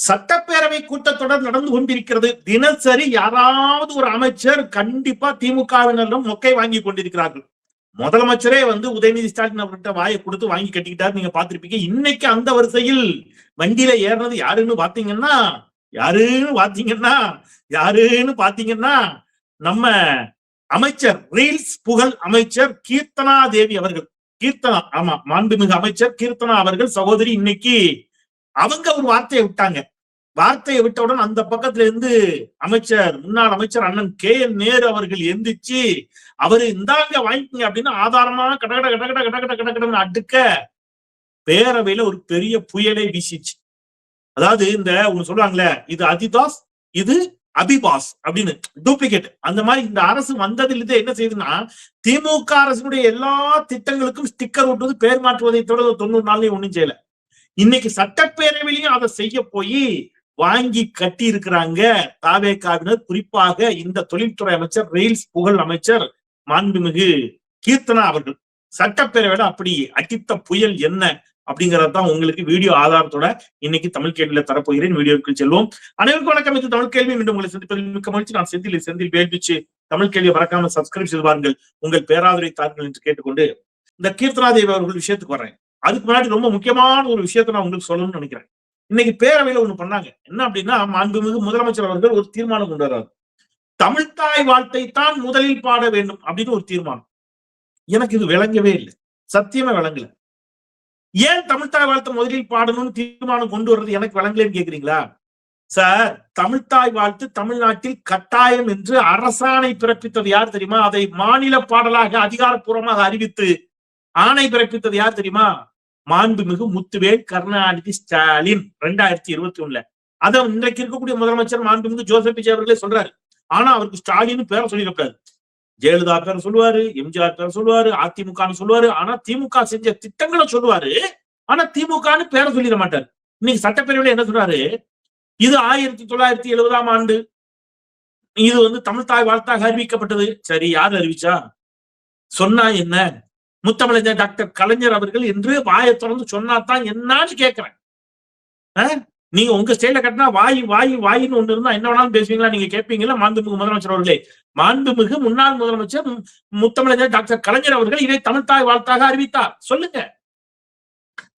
சட்டப்பேரவை கூட்டத்தொடர் நடந்து கொண்டிருக்கிறது. தினசரி யாராவது ஒரு அமைச்சர் கண்டிப்பா திமுகவினரிடம் மொக்கை வாங்கி கொண்டிருக்கிறார்கள். முதலமைச்சரே உதயநிதி ஸ்டாலின் அவர்கிட்ட வாயை கொடுத்து வாங்கி கட்டிக்கிட்டாரு, நீங்க பார்த்திருப்பீங்க. இன்னைக்கு அந்த வரிசையில் வண்டியில ஏறினது யாருன்னு பாத்தீங்கன்னா நம்ம அமைச்சர், ரீல்ஸ் புகழ் அமைச்சர் கீர்த்தனா தேவி அவர்கள். மாண்புமிகு அமைச்சர் கீர்த்தனா அவர்கள் சகோதரி இன்னைக்கு அவங்க ஒரு வார்த்தையை விட்டாங்க. வார்த்தையை விட்டவுடன் அந்த பக்கத்துல இருந்து முன்னாள் அமைச்சர் அண்ணன் KN நேரு அவர்கள் எந்திரிச்சு அவரு இந்தாங்க வாங்கிக்கங்க அப்படின்னு ஆதாரமா கடகட அடுக்க பேரவையில ஒரு பெரிய புயலை வீசிச்சு. அதாவது ஒண்ணு சொல்லுவாங்களே, இது அதிதாஸ் இது அபிபாஸ் அப்படின்னு டூப்ளிகேட். அந்த மாதிரி இந்த அரசு வந்ததிலிருந்து என்ன செய்யுதுன்னா, திமுக அரசுடைய எல்லா திட்டங்களுக்கும் ஸ்டிக்கர் ஒட்டுவது, பேர் மாற்றுவதை தொடர்ந்து 90 நாள்லயும் ஒண்ணும் செய்யல. இன்னைக்கு சட்டப்பேரவையிலையும் அதை செய்ய போய் வாங்கி கட்டி இருக்கிறாங்க தாவேகாவினர். குறிப்பாக இந்த தொழில்துறை அமைச்சர், ரயில்ஸ் புகழ் அமைச்சர் மாண்புமிகு கீர்த்தனா அவர்கள். சட்டப்பேரவையில அப்படி அடித்த புயல் என்ன அப்படிங்கறதான் உங்களுக்கு வீடியோ ஆதாரத்தோட இன்னைக்கு தமிழ் கேள்வியில தரப்போகிறேன். வீடியோக்கு செல்வோம். அனைவருக்கும் வணக்கம். இது தமிழ் கேள்வி. மீண்டும் உங்களை சந்திப்பதில் மிக்க மகிழ்ச்சி. நான் செந்தில் வேல்பிச்சு. தமிழ் கேள்வியை மறக்காம சப்ஸ்கிரைப் செய்து பாருங்கள், உங்கள் பேராதரவை தாருங்கள் என்று கேட்டுக்கொண்டு இந்த கீர்த்தனா தேவி அவர்கள் விஷயத்துக்கு வர்றேன். அதுக்கு முன்னாடி ரொம்ப முக்கியமான ஒரு விஷயத்த நான் உங்களுக்கு சொல்லணும்னு நினைக்கிறேன். இன்னைக்கு பேரவையில ஒண்ணு பண்ணாங்க. என்ன அப்படின்னா, மாண்புமிகு முதலமைச்சர் அவர்கள் ஒரு தீர்மானம் கொண்டு வர்றாரு. தமிழ்த்தாய் வாழ்த்தை தான் முதலில் பாட வேண்டும் அப்படின்னு ஒரு தீர்மானம். எனக்கு இது விளங்கவே இல்லை, சத்தியமா விளங்கல. ஏன் தமிழ்த்தாய் வாழ்த்தை முதலில் பாடணும்னு தீர்மானம் கொண்டு வர்றது எனக்கு விளங்கலன்னு கேக்குறீங்களா? சார், தமிழ்த்தாய் வாழ்த்து தமிழ்நாட்டில் கட்டாயம் என்று அரசாணை பிறப்பித்தது யார் தெரியுமா? அதை மாநில பாடலாக அதிகாரப்பூர்வமாக அறிவித்து ஆணை பிறப்பித்தது யார் தெரியுமா? மாண்புமிகு முத்துவேல் கருணாநிதி ஸ்டாலின் 2021. அதை இன்றைக்கு இருக்கக்கூடிய முதலமைச்சர் மாண்புமிகு ஜோசப் விஜய் அவர்களே சொல்றாரு. ஆனா அவருக்கு ஸ்டாலின் பேரை சொல்லிடக்கூடாது. ஜெயலலிதா பேரை சொல்லுவாரு, எம்ஜிஆர் பேரை சொல்லுவாரு, அதிமுகன்னு சொல்லுவாரு. ஆனா திமுக செஞ்ச திட்டங்களை சொல்லுவாரு. ஆனா திமுகன்னு பேரை சொல்லிட மாட்டாரு. இன்னைக்கு சட்டப்பேரவையில என்ன சொல்றாரு? இது 1970ஆம் ஆண்டு இது தமிழ்த்தாய் வாழ்த்தாக அறிவிக்கப்பட்டது. சரி, யார் அறிவிச்சா? சொன்னா என்ன? முத்தமிழர் டாக்டர் கலைஞர் அவர்கள் என்று வாயை தொடர்ந்து சொன்னாதான் என்னன்னு கேட்கிறேன். நீங்க உங்க ஸ்டைல கட்டினா வாயின்னு ஒண்ணு இருந்தா என்ன வேணாலும் பேசுவீங்களா? நீங்க கேட்பீங்களா? மாண்புமிகு முதலமைச்சர் அவர்களே, மாண்புமிகு முன்னாள் முதலமைச்சர் முத்தமிழர் டாக்டர் கலைஞர் அவர்கள் இதை தமிழ்த்தாய் வாழ்த்தாக அறிவித்தார். சொல்லுங்க.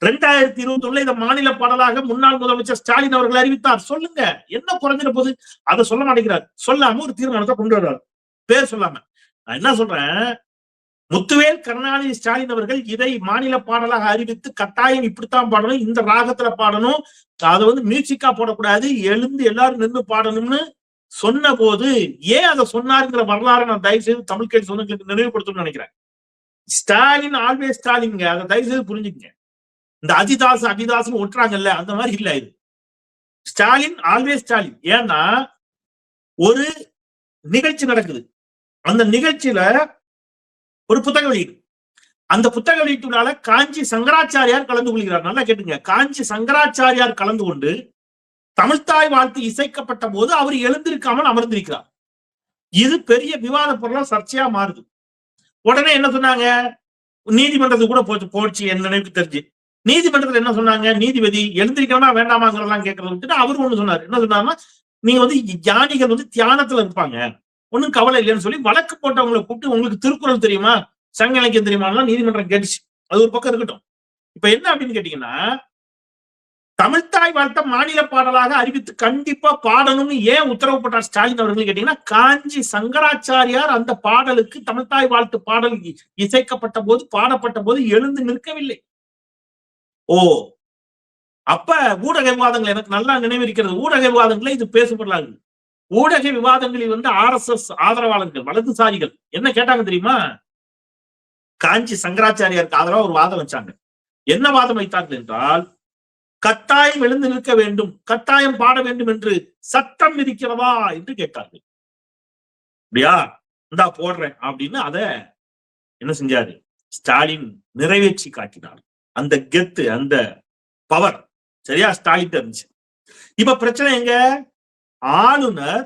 2021 இதை மாநில பாடலாக முன்னாள் முதலமைச்சர் ஸ்டாலின் அவர்கள் அறிவித்தார். சொல்லுங்க. என்ன குறைஞ்சிட போது? அதை சொல்ல மாட்டேங்கிறார். சொல்லாம ஒரு தீர்மானத்தை கொண்டு வர்றாரு, பேர் சொல்லாம. நான் என்ன சொல்றேன், முத்துவேல் கருணாநிதி ஸ்டாலின் அவர்கள் இதை மாநில பாடலாக அறிவித்து கட்டாயம் இப்படித்தான் பாடணும், இந்த ராகத்துல பாடணும், அதை மியூசிக்கா போடக்கூடாது, எழுந்து எல்லாரும் நின்று பாடணும்னு சொன்ன போது ஏன் அதை சொன்னாருங்கிற வரலாறு நான் தயவு செய்து தமிழ் கேள்வி சொந்தங்களுக்கு நினைவுபடுத்தணும்னு நினைக்கிறேன். ஸ்டாலின் ஆல்வேஸ் ஸ்டாலின், அதை தயவு செய்து புரிஞ்சுக்கங்க. இந்த அபிதாசன் ஒட்டுறாங்கல்ல, அந்த மாதிரி இல்ல இது. ஸ்டாலின் ஆல்வேஸ் ஸ்டாலின். ஏன்னா ஒரு நிகழ்ச்சி நடக்குது, அந்த நிகழ்ச்சியில ஒரு புத்தக வெளியீடு. அந்த புத்தக வெளியீட்டுனால காஞ்சி சங்கராச்சாரியார் கலந்து கொள்கிறார். நல்லா கேட்டுங்க. காஞ்சி சங்கராச்சாரியார் கலந்து கொண்டு தமிழ்த்தாய் வாழ்த்து இசைக்கப்பட்ட போது அவர் எழுந்திருக்காமல் அமர்ந்திருக்கிறார். இது பெரிய விவாத பொருளா சர்ச்சையா மாறுது. உடனே என்ன சொன்னாங்க? நீதிமன்றத்துக்கு கூட போச்சு என் நினைவுக்கு தெரிஞ்சு. நீதிமன்றத்துல என்ன சொன்னாங்க? நீதிபதி எழுந்திருக்கணும்னா வேண்டாமாங்கிறதெல்லாம் கேட்கறத விட்டுட்டு அவர் ஒண்ணு சொன்னார். என்ன சொன்னாருன்னா, நீங்க ஞானிகள் தியானத்துல இருப்பாங்க, ஒன்னும் கவலை இல்லைன்னு சொல்லி வழக்கு போட்டவங்களை கூப்பிட்டு, உங்களுக்கு திருக்குறள் தெரியுமா, சங்க இலக்கியம் தெரியுமா நீதிமன்றம் கேட்டுச்சு. அது ஒரு பக்கம் இருக்கட்டும். இப்ப என்ன அப்படின்னு கேட்டீங்கன்னா, தமிழ்த்தாய் வாழ்த்த மாநில பாடலாக அறிவித்து கண்டிப்பா பாடணும்னு ஏன் உத்தரவு போட்டார் ஸ்டாலின் அவர்கள் கேட்டீங்கன்னா, காஞ்சி சங்கராச்சாரியார் அந்த பாடலுக்கு தமிழ்த்தாய் வாழ்த்து பாடல் இசைக்கப்பட்ட போது, பாடப்பட்ட போது எழுந்து நிற்கவில்லை. ஓ, அப்ப ஊடக விவாதங்கள் எனக்கு நல்லா நினைவிருக்கிறது. ஊடக விவாதங்களை இது பேசப்படலாங்க. ஊடக விவாதங்களில் RSS ஆதரவாளர்கள், வலதுசாரிகள் என்ன கேட்டாங்க தெரியுமா? காஞ்சி சங்கராச்சாரியாருக்கு ஆதரவா ஒரு வாதம் வச்சாங்க. என்ன வாதம் வைத்தார்கள் என்றால், கட்டாயம் எழுந்து நிற்க வேண்டும், கட்டாயம் பாட வேண்டும் என்று சட்டம் இருக்கிறதா என்று கேட்டார்கள். அப்படியா, இந்தா போடுறேன் அப்படின்னு அத என்ன செஞ்சாரு? ஸ்டாலின் நிறைவேற்றி காட்டினார். அந்த கெத்து, அந்த பவர் சரியா ஸ்டாலின் இருந்துச்சு. இப்ப பிரச்சனை எங்க? ஆளுநர்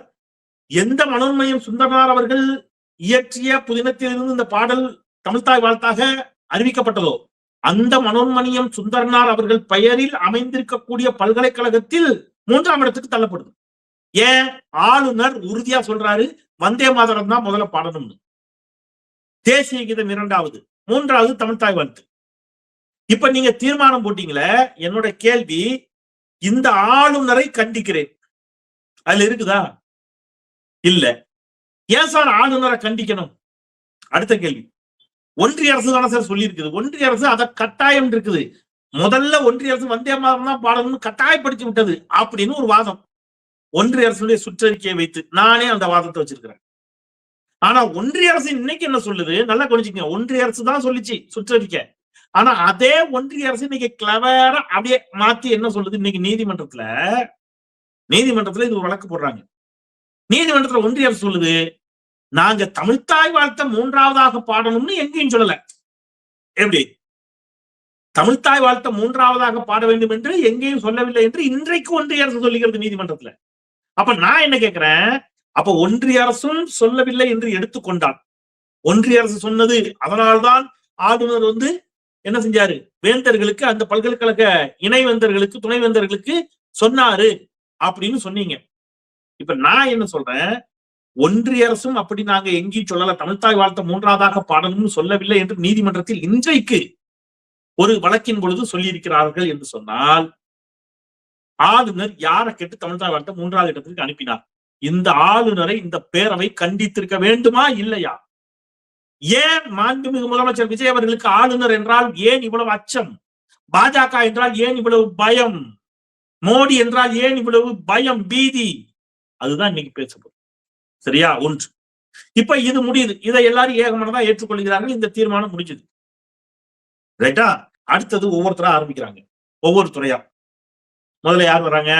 எந்த மனோன்மணியம் சுந்தரனார் அவர்கள் இயற்றிய புதினத்திலிருந்து இந்த பாடல் தமிழ்த்தாய் வாழ்த்தாக அறிவிக்கப்பட்டதோ, அந்த மனோன்மணியம் சுந்தரனார் அவர்கள் பெயரில் அமைந்திருக்கக்கூடிய பல்கலைக்கழகத்தில் மூன்றாம் இடத்துக்கு தள்ளப்படுது. ஏன்? ஆளுநர் உறுதியா சொல்றாரு வந்தே மாதரம் தான் முதல்ல பாடணும்னு. தேசிய கீதம் 2வது, 3வது தமிழ்த்தாய் வாழ்த்து. இப்ப நீங்க தீர்மானம் போட்டீங்களே, என்னோட கேள்வி, இந்த ஆளுநரை கண்டிக்கிறேன் அதுல இருக்குதா? இல்ல. ஏன் சார் ஆளுநரை கண்டிக்கணும்? அடுத்த கேள்வி. ஒன்றிய அரசு தானே சார் சொல்லி இருக்குது. ஒன்றிய அரசு அதை கட்டாயம் இருக்குது. முதல்ல ஒன்றிய அரசு வந்தே மாதரம் தான் பாடணும்னு கட்டாயப்படுத்தி விட்டது அப்படின்னு ஒரு வாதம். ஒன்றிய அரசுடைய சுற்றறிக்கையை வைத்து நானே அந்த வாதத்தை வச்சிருக்கிறேன். ஆனா ஒன்றிய அரசு இன்னைக்கு என்ன சொல்லுது? நல்லா கவனிச்சுக்கங்க. ஒன்றிய அரசு தான் சொல்லிச்சு சுற்றறிக்கை. ஆனா அதே ஒன்றிய அரசு இன்னைக்கு கிளவரா அப்படியே மாத்தி என்ன சொல்லுது? இன்னைக்கு நீதிமன்றத்துல இது ஒரு வழக்கு போடுறாங்க. நீதிமன்றத்துல ஒன்றிய அரசு சொல்லுது, நாங்க தமிழ்த்தாய் வாழ்த்த 3வதாக பாடணும்னு எங்கேயும் சொல்லல. எப்படி? தமிழ்த்தாய் வாழ்த்த 3வதாக பாட வேண்டும் என்று எங்கேயும் சொல்லவில்லை என்று இன்றைக்கு ஒன்றிய அரசு சொல்லுகிறது நீதிமன்றத்துல. அப்ப நான் என்ன கேட்கிறேன், அப்ப ஒன்றிய அரசும் சொல்லவில்லை என்று எடுத்துக்கொண்டால், ஒன்றிய அரசு சொன்னது அதனால்தான் ஆளுநர் என்ன செஞ்சாரு? வேந்தர்களுக்கு, அந்த பல்கலைக்கழக இணைவேந்தர்களுக்கு, துணைவேந்தர்களுக்கு சொன்னாரு அப்படின்னு சொன்னீங்க. இப்ப நான் என்ன சொல்றேன், ஒன்றிய அரசும் அப்படி நாங்க எங்கேயும் சொல்லல, தமிழ்த்தாய் வாழ்த்த 3வதாக பாடணும்னு சொல்லவில்லை என்று நீதிமன்றத்தில் இன்றைக்கு ஒரு வழக்கின் பொழுது சொல்லி இருக்கிறார்கள் என்று சொன்னால், ஆளுநர் யாரை கேட்டு தமிழ்த்தாய் வாழ்த்த 3வது இடத்திற்கு அனுப்பினார்? இந்த ஆளுநரை இந்த பேரவை கண்டித்திருக்க வேண்டுமா இல்லையா? ஏன் மாண்புமிகு முதலமைச்சர் விஜய் அவர்களுக்கு ஆளுநர் என்றால் ஏன் இவ்வளவு அச்சம்? பாஜக என்றால் ஏன் இவ்வளவு பயம்? மோடி என்றால் ஏன் இவ்வளவு பயம், பீதி? அதுதான் இன்னைக்கு பேசப்படும். சரியா? ஒன்று. இப்ப இது முடியுது. இதை எல்லாரும் ஏகமனதா ஏற்றுக்கொள்கிறார்கள். இந்த தீர்மானம் முடிஞ்சது. ரைட்டா? அடுத்தது ஒவ்வொருத்தரா ஆரம்பிக்கிறாங்க, ஒவ்வொரு துறையா. முதல்ல யார் வர்றாங்க?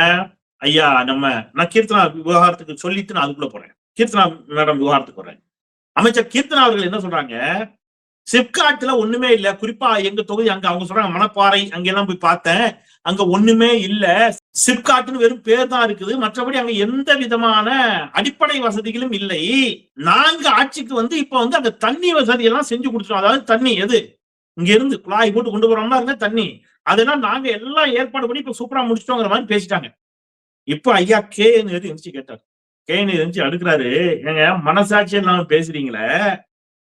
ஐயா நான் கீர்த்தனா விவகாரத்துக்கு சொல்லிட்டு நான் அதுக்குள்ள போறேன். கீர்த்தனா மேடம் விவகாரத்துக்கு வர்றேன். அமைச்சர் கீர்த்தனா அவர்கள் என்ன சொல்றாங்க, சிப்காட்ல ஒண்ணுமே இல்ல. குறிப்பா எங்க தொகுதி அங்க அவங்க சொல்றாங்க மணப்பாறை, அங்க எல்லாம் போய் பார்த்தேன், அங்க ஒண்ணுமே இல்ல. சிப்காட்னு வெறும் பேர் தான் இருக்குது. மற்றபடி அங்க எந்த விதமான அடிப்படை வசதிகளும் இல்லை. நாங்க ஆட்சிக்கு இப்ப அந்த தண்ணி வசதி எல்லாம் செஞ்சு கொடுத்துருவோம். அதாவது தண்ணி எது இங்க இருந்து குழாய் போட்டு கொண்டு போறோம்னா இருந்த தண்ணி, அதெல்லாம் நாங்க எல்லாம் ஏற்பாடு பண்ணி இப்ப சூப்பரா முடிச்சிட்டோங்கிற மாதிரி பேசிட்டாங்க. இப்ப ஐயா KN எந்திரிச்சு கேட்டார். KN எந்திரிச்சு அடுக்கிறாரு, ஏங்க மனசாட்சி எல்லாம் பேசுறீங்களே,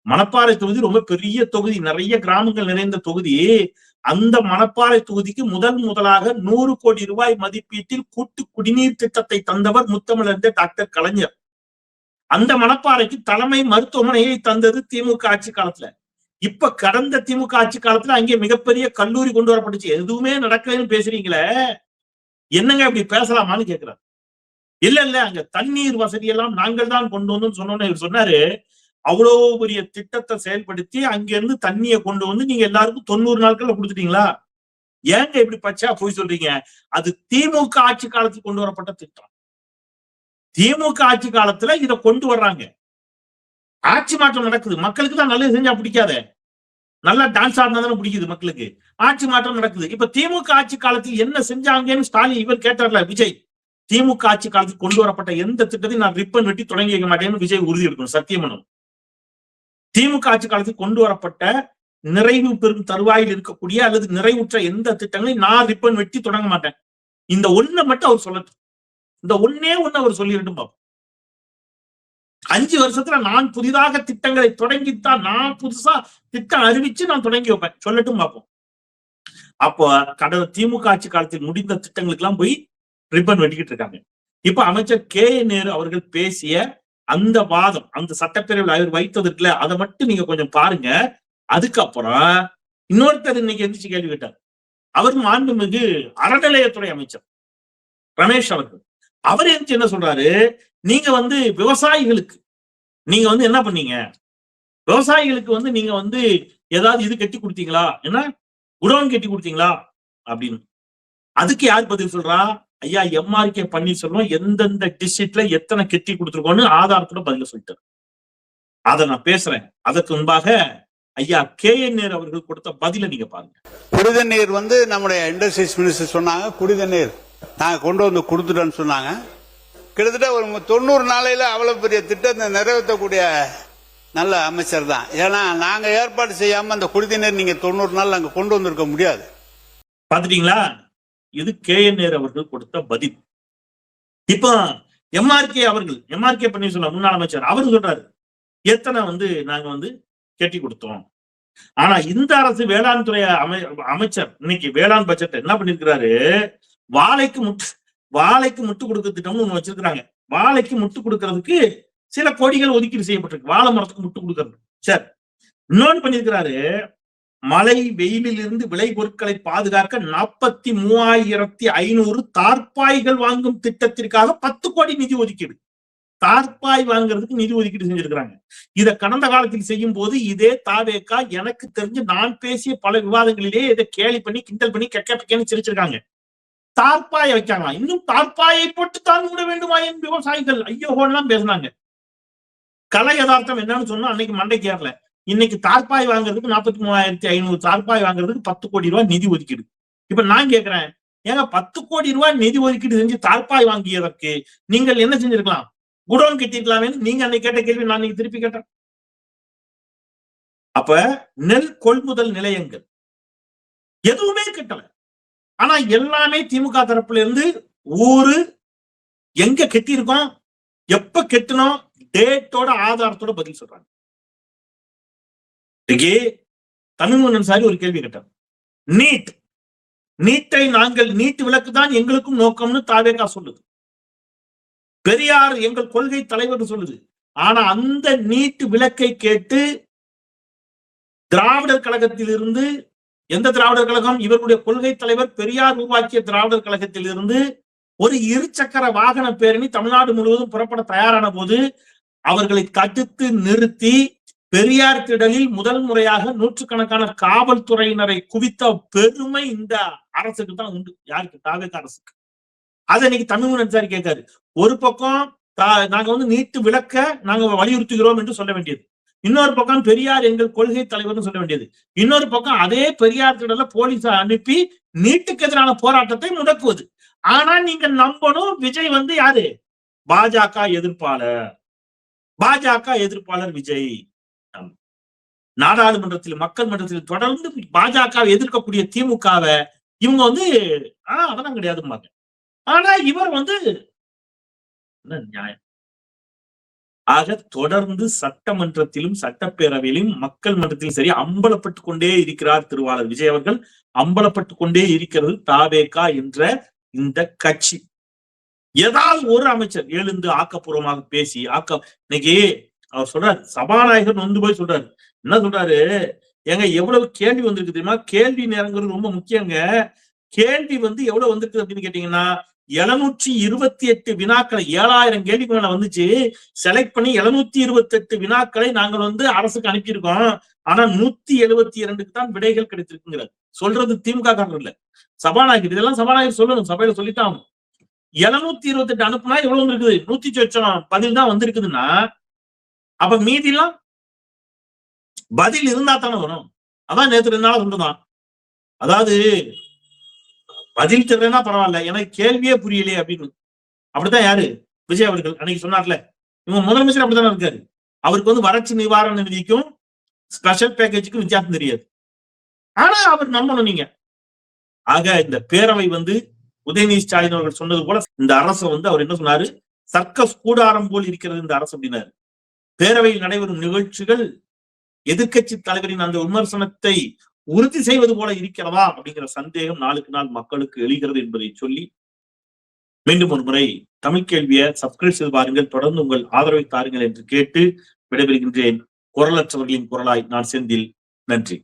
மணப்பாறை தொகுதி ரொம்ப பெரிய தொகுதி, நிறைய கிராமங்கள் நிறைந்த தொகுதி. அந்த மணப்பாறை தொகுதிக்கு முதலாக 100 கோடி ரூபாய் மதிப்பீட்டில் கூட்டு குடிநீர் திட்டத்தை தந்தவர் முத்தமிழறிஞர் டாக்டர் கலைஞர். அந்த மணப்பாறைக்கு தலைமை மருத்துவமனையை தந்தது திமுக ஆட்சி காலத்துல. இப்ப கடந்த திமுக ஆட்சி காலத்துல அங்கே மிகப்பெரிய கல்லூரி கொண்டு வரப்பட்டுச்சு. எதுவுமே நடக்கலன்னு பேசுறீங்களே, என்னங்க இப்படி பேசலாமான்னு கேட்கிறார். இல்ல அங்க தண்ணீர் வசதி எல்லாம் நாங்கள் தான் கொண்டு வந்தோம்னு சொன்னோன்னு இவர் சொன்னாரு. அவ்வளவு பெரிய திட்டத்தை செயல்படுத்தி அங்க இருந்து தண்ணியை கொண்டு வந்து நீங்க எல்லாருக்கும் 90 நாட்கள்ல கொடுத்துட்டீங்களா? ஏங்க இப்படி பச்சா போய் சொல்றீங்க? அது திமுக ஆட்சி காலத்துக்கு கொண்டு வரப்பட்ட திட்டம். திமுக ஆட்சி காலத்துல இதை கொண்டு வர்றாங்க. ஆட்சி மாற்றம் நடக்குது. மக்களுக்கு தான் நல்லது செஞ்சா பிடிக்காத, நல்லா டான்ஸ் ஆடினா தானே பிடிக்குது மக்களுக்கு. ஆட்சி மாற்றம் நடக்குது. இப்ப திமுக ஆட்சி காலத்தில் என்ன செஞ்சாங்கன்னு ஸ்டாலின் இவர் கேட்டார்ல விஜய். திமுக ஆட்சி காலத்துக்கு கொண்டு வரப்பட்ட எந்த திட்டத்தையும் நான் ரிப்பன் வெட்டி தொடங்கி வைக்க மாட்டேன்னு விஜய் உறுதி எடுக்கணும், சத்தியமனும். திமுக ஆட்சி காலத்தில் கொண்டு வரப்பட்ட நிறைவு பெறும் தருவாயில் இருக்கக்கூடிய அல்லது நிறைவுற்ற எந்த திட்டங்களையும் நான் ரிப்பன் வெட்டி தொடங்க மாட்டேன். இந்த ஒண்ணை மட்டும் அவர் சொல்லட்டும். இந்த ஒன்னே ஒண்ணு அவர் சொல்லிடட்டும் பார்ப்போம். 5 வருஷத்துல நான் புதிதாக திட்டங்களை தொடங்கித்தான், நான் புதுசா திட்டம் அறிவிச்சு நான் தொடங்கி வைப்பேன், சொல்லட்டும் பார்ப்போம். அப்போ கடந்த திமுக ஆட்சி காலத்தில் முடிந்த திட்டங்களுக்கு எல்லாம் போய் ரிப்பன் வெட்டிக்கிட்டு இருக்காங்க. இப்ப அமைச்சர் KN அவர்கள் பேசிய அந்த வாதம், அந்த சட்டப்பேரவையில் அவர் வைத்ததற்குல அதை மட்டும் நீங்க கொஞ்சம் பாருங்க. அதுக்கப்புறம் இன்னொருத்தர் இன்னைக்கு எந்திரிச்சு கேள்வி கேட்டார். அவர் மாண்புமிகு அறநிலையத்துறை அமைச்சர் ரமேஷ் அவர்கள். அவர் எந்திரிச்சு என்ன சொல்றாரு, நீங்க விவசாயிகளுக்கு நீங்க என்ன பண்ணீங்க, விவசாயிகளுக்கு நீங்க ஏதாவது இது கட்டி கொடுத்தீங்களா, என்ன குடோன் கட்டி கொடுத்தீங்களா அப்படின்னு. அதுக்கு யார் பதில் சொல்றா? ஐயா MRK பன்னீர்செல்வம் எந்தெந்த டிஸ்ட்ரிக்ட்ல எத்தனை கெட்டி கொடுத்துருக்கோன்னு ஆதாரத்தோட பதில சொல்லிட்டார். அதை நான் பேசுறேன். அதற்கு முன்பாக ஐயா KN அவர்கள் கொடுத்த பதில நீங்க பாருங்க. குடிதண்ணீர் நம்முடைய இண்டஸ்ட்ரீஸ் மினிஸ்டர் சொன்னாங்க, குடிதண்ணீர் நாங்க கொண்டு வந்து கொடுத்துட்டோன்னு சொன்னாங்க. கிட்டத்தட்ட ஒரு 90 நாளையில அவ்வளவு பெரிய திட்டத்தை நிறைவேற்றக்கூடிய நல்ல அமைச்சர் தான். ஏன்னா நாங்க ஏற்பாடு செய்யாம அந்த குடிதண்ணீர் நீங்க 90 நாள் அங்க கொண்டு வந்திருக்க முடியாது. பாத்துட்டீங்களா? இது KN அவர்கள் கொடுத்த பதில். இப்போ எம்ஆர்கே பன்னீர்செல்வம் முன்னாள் அமைச்சர் அவரு சொல்றாரு, எத்தனை நாங்க கட்டி கொடுத்தோம். ஆனா இந்த அரசு வேளாண் துறை அமைச்சர் இன்னைக்கு வேளாண் பட்ஜெட் என்ன பண்ணிருக்கிறாரு, வாழைக்கு முட்டு கொடுக்க திட்டம்னு ஒண்ணு வச்சிருக்காங்க. வாழைக்கு முட்டு கொடுக்கறதுக்கு சில கோடிகள் ஒதுக்கீடு செய்யப்பட்டிருக்கு, வாழை மரத்துக்கு முட்டு கொடுக்கறது. சரி, இன்னொன்னு பண்ணிருக்கிறாரு, மழை வெயிலில் இருந்து விளை பொருட்களை பாதுகாக்க 43,500 தார்பாய்கள் வாங்கும் திட்டத்திற்காக 10 கோடி நிதி ஒதுக்கீடு. தார்பாய் வாங்குறதுக்கு நிதி ஒதுக்கீடு செஞ்சிருக்கிறாங்க. இத கடந்த காலத்தில் செய்யும் போது இதே தாவேகா எனக்கு தெரிஞ்சு நான் பேசிய பல விவாதங்களிலே இதை கேலி பண்ணி கிண்டல் பண்ணி கெக்கன்னு சிரிச்சிருக்காங்க. தார்பாயை வைக்காங்களா, இன்னும் தார்பாயை போட்டு தான் விட வேண்டுமா என் விவசாயிகள் ஐயோலாம் பேசினாங்க. கலை யதார்த்தம் என்னன்னு சொன்னா அன்னைக்கு மண்டைக்கு ஏறல. இன்னைக்கு தார்பாய் வாங்குறதுக்கு 43,500 தார்பாய் வாங்குறதுக்கு 10 கோடி ரூபாய் நிதி ஒதுக்கீடு. இப்ப நான் கேட்கிறேன், ஏங்க 10 கோடி ரூபாய் நிதி ஒதுக்கீடு செஞ்சு தார்பாய் வாங்கியதற்கு நீங்கள் என்ன செஞ்சிருக்கலாம், குடோன் கட்டிருக்கலாமே. நீங்க அன்னைக்கு கேட்ட கேள்வி நான் இன்னைக்கு திருப்பி கேட்டேன். அப்ப நெல் கொள்முதல் நிலையங்கள் எதுவுமே கட்டல. ஆனா எல்லாமே திமுக தரப்புல இருந்து ஊரு எங்க கட்டியிருக்கோம், எப்ப கட்டணும், டேட்டோட ஆதாரத்தோட பதில் சொல்றாங்க. தமிழ்மன்னன் சாரி ஒரு கேள்வி கேட்டார், நீட்டை நாங்கள் நீட்டு விலக்கு தான் எங்களுக்கும் நோக்கம்னு தாவேகா சொல்லுது. பெரியார் எங்கள் கொள்கை தலைவர் சொல்லுது. ஆனா அந்த நீட்டு விலக்கை கேட்டு திராவிடர் கழகத்தில் இருந்து, எந்த திராவிடர் கழகம், இவர்களுடைய கொள்கை தலைவர் பெரியார் உருவாக்கிய திராவிடர் கழகத்தில் இருந்து ஒரு இருசக்கர வாகன பேரணி தமிழ்நாடு முழுவதும் புறப்பட தயாரான போது அவர்களை தடுத்து நிறுத்தி பெரியார் திடலில் முதல் முறையாக நூற்றுக்கணக்கான காவல்துறையினரை குவித்த பெருமை இந்த அரசுக்கு தான் உண்டு. யாருக்கு? தாவேக அரசுக்கு. அதை இன்னைக்கு தமிழ்மன்னன் சார் கேட்காரு. ஒரு பக்கம் நாங்க நீட்டு விலக்க நாங்க வலியுறுத்துகிறோம் என்று சொல்ல வேண்டியது, இன்னொரு பக்கம் பெரியார் எங்கள் கொள்கை தலைவர்னு சொல்ல வேண்டியது, இன்னொரு பக்கம் அதே பெரியார் திடல போலீஸை அனுப்பி நீட்டுக்கு எதிரான போராட்டத்தை முடக்குவது. ஆனா நீங்க நம்பணும், விஜய் யாரு? பாஜக எதிர்ப்பாளர் விஜய். நாடாளுமன்றத்தில் மக்கள் மன்றத்தில் தொடர்ந்து பாஜக எதிர்க்கக்கூடிய திமுகவை இவங்க அதெல்லாம் கிடையாதும்பாங்க. ஆனா இவர் நியாயம். ஆக தொடர்ந்து சட்டமன்றத்திலும் சட்டப்பேரவையிலும் மக்கள் மன்றத்திலும் சரி அம்பலப்பட்டுக் கொண்டே இருக்கிறார் திருவாளர் விஜய் அவர்கள். அம்பலப்பட்டுக் கொண்டே இருக்கிறது தாவேகா என்ற இந்த கட்சி. ஏதாவது ஒரு அமைச்சர் எழுந்து ஆக்கப்பூர்வமாக பேசி இன்னைக்கு அவர் சொல்றாரு, சபாநாயகர் நொந்து போய் சொல்றாரு. என்ன சொல்றாரு, ஏங்க எவ்வளவு கேள்வி வந்திருக்கு தெரியுமா? கேள்வி நேரங்கிறது ரொம்ப முக்கியங்க. கேள்வி எவ்வளவு வந்திருக்கு அப்படின்னு கேட்டீங்கன்னா 728 வினாக்களை, 7000 கேள்விக்கு மேல வந்துச்சு. செலக்ட் பண்ணி 728 வினாக்களை நாங்கள் அரசுக்கு அனுப்பியிருக்கோம். ஆனா 172க்கு தான் விடைகள் கிடைத்திருக்குங்கிறார். சொல்றது திமுக காரர் இல்ல, சபாநாயகர். இதெல்லாம் சபாநாயகர் சொல்லணும், சபையில சொல்லித்தான். 728 அனுப்புனா எவ்வளவு இருக்குது? 100 பதில் தான் வந்திருக்குதுன்னா அப்ப மீதி எல்லாம் பதில் இருந்தா தானே வரும். அதான் நேற்று 2 நாளா சொல்றதான். அதாவது பதில் தெரியலன்னா பரவாயில்ல, எனக்கு கேள்வியே புரியலையே அப்படின்னு. அப்படித்தான் யாரு? விஜய் அவர்கள் அன்னைக்கு சொன்னார்ல, இவங்க முதலமைச்சர் அப்படித்தானே இருக்காரு. அவருக்கு வறட்சி நிவாரண நிதிக்கும் ஸ்பெஷல் பேக்கேஜுக்கும் வித்தியாசம் தெரியாது. ஆனா அவர் நம்பணும் நீங்க. ஆக இந்த பேரவை உதயநிதி ஸ்டாலின் அவர்கள் சொன்னது போல இந்த அரசு அவர் என்ன சொன்னாரு, சர்க்கஸ் கூடாரம் போல் இருக்கிறது இந்த அரசு அப்படின்னாரு. பேரவையில் நடைபெறும் நிகழ்ச்சிகள் எதிர்கட்சி தலைவரின் அந்த விமர்சனத்தை உறுதி செய்வது போல இருக்கிறதா அப்படிங்கிற சந்தேகம் நாளுக்கு நாள் மக்களுக்கு எழுகிறது என்பதை சொல்லி மீண்டும் ஒரு முறை தமிழ் கேள்வியை சப்ஸ்கிரைப் செய்து பாருங்கள், தொடர்ந்து உங்கள் ஆதரவை தாருங்கள் என்று கேட்டு விடைபெறுகின்றேன். குரலற்றவர்களின் குரலாய் நான் செந்தில். நன்றி.